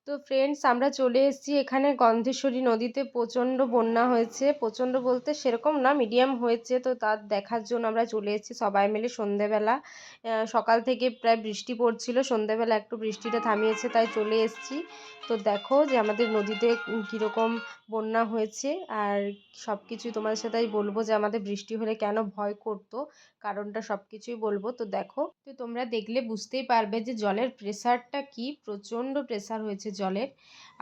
তো ফ্রেন্ডস আমরা চলে এসেছি এখানে গন্ধেশ্বরী নদীতে। প্রচণ্ড বন্যা হয়েছে, প্রচণ্ড বলতে সেরকম না, মিডিয়াম হয়েছে। তো তার দেখার জন্য আমরা চলে এসেছি সবাই মিলে সন্ধেবেলা। সকাল থেকে প্রায় বৃষ্টি পড়ছিল, সন্ধেবেলা একটু বৃষ্টিটা থামিয়েছে তাই চলে এসেছি। তো দেখো যে আমাদের নদীতে কীরকম বন্যা হয়েছে, আর সব কিছুই তোমাদের সাথে বলবো যে আমাদের বৃষ্টি হলে কেন ভয় করতো, কারণটা সব কিছুই বলবো। তো দেখো, তো তোমরা দেখলে বুঝতেই পারবে যে জলের প্রেসারটা কি, প্রচণ্ড প্রেসার হয়েছে জলের।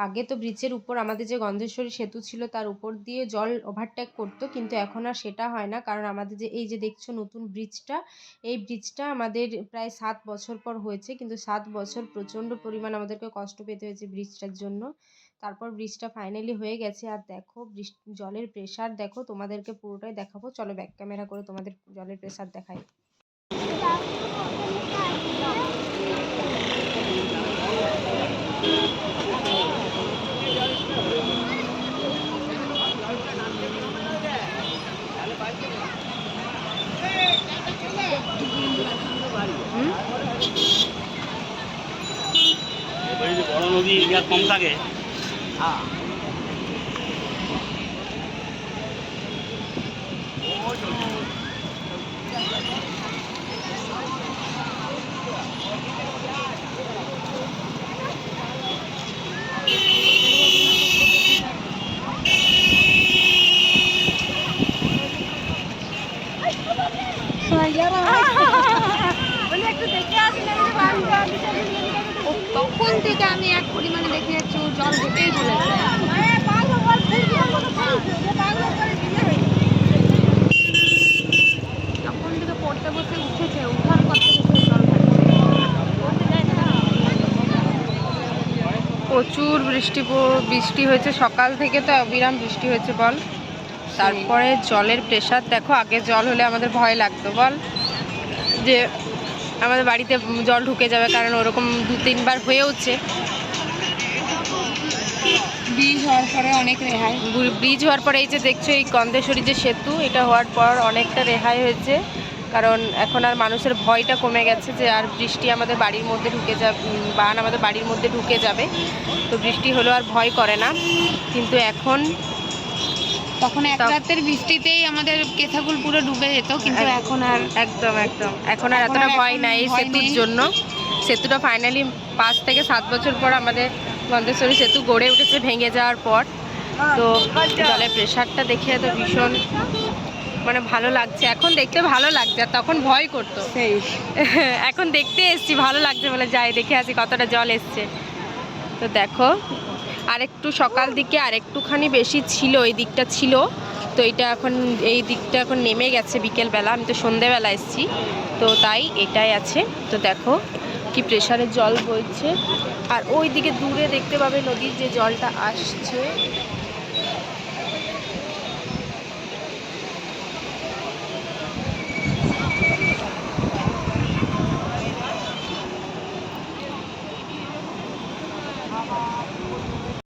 আগে তো ব্রিজের উপর আমাদের যে গন্ধেশ্বরী সেতু ছিল তার উপর দিয়ে জল ওভারটেক করতো, কিন্তু এখন আর সেটা হয় না। কারণ আমাদের যে এই যে দেখছো নতুন ব্রিজটা, এই ব্রিজটা আমাদের প্রায় 7 বছর পর হয়েছে, কিন্তু 7 বছর প্রচণ্ড পরিমাণ আমাদেরকে কষ্ট পেতে হয়েছে ব্রিজটার জন্য। তারপর ব্রিজটা ফাইনালি হয়ে গেছে। আর দেখো জলের প্রেসার দেখো, তোমাদেরকে পুরোটাই দেখাবো। চলো ব্যাক ক্যামেরা করে তোমাদের জলের প্রেসার দেখাই। বড় নদী কম থাকে। তখন থেকে আমি এক পরিমাণে দেখে যাচ্ছি ও জল হেঁটেই চলেছে। তখন থেকে পড়তে বসে উঠেছে, উঠার পর থেকে সে জল প্রচুর বৃষ্টি হয়েছে সকাল থেকে, তো অবিরাম বৃষ্টি হয়েছে বল। তারপরে জলের প্রেসার দেখো, আগে জল হলে আমাদের ভয় লাগতো বল, যে আমাদের বাড়িতে জল ঢুকে যাবে, কারণ ওরকম 2-3 বার হয়েওছে। ব্রিজ হওয়ার পরে অনেক রেহাই, ব্রিজ হওয়ার পরে এই যে দেখছো এই গন্ধেশ্বরী যে সেতু, এটা হওয়ার পর অনেকটা রেহাই হয়েছে। কারণ এখন আর মানুষের ভয়টা কমে গেছে যে আর বৃষ্টি আমাদের বাড়ির মধ্যে ঢুকে যাবে, বান আমাদের বাড়ির মধ্যে ঢুকে যাবে। তো বৃষ্টি হলেও আর ভয় করে না। কিন্তু এখন তখন এক রাতের বৃষ্টিতেই আমাদের কেথাগুল পুরো ডুবে যেত, কিন্তু এখন আর একদম এখন আর এতটা ভয় নাই এই সেতুর জন্য। সেতুটা ফাইনালি 5 থেকে 7 বছর পর আমাদের গন্ধেশ্বরী সেতু গড়ে উঠেছে ভেঙে যাওয়ার পর। তো জলের প্রেশারটা দেখে তো ভীষণ মানে ভালো লাগছে, এখন দেখতে ভালো লাগছে, আর তখন ভয় করতো। এখন দেখতে এসছি, ভালো লাগছে বলে যাই দেখে আসি কতটা জল এসছে। তো দেখো আরেকটু সকাল দিকে আরেকটুখানি বেশি ছিল, এই দিকটা ছিল, তো এটা এখন এই দিকটা এখন নেমে গেছে বিকেলবেলা। আমি তো সন্ধেবেলা এসেছি, তো তাই এটাই আছে। তো দেখো কি প্রেসারের জল বইছে, আর ওই দিকে দূরে দেখতে পাবে নদীর যে জলটা আসছে,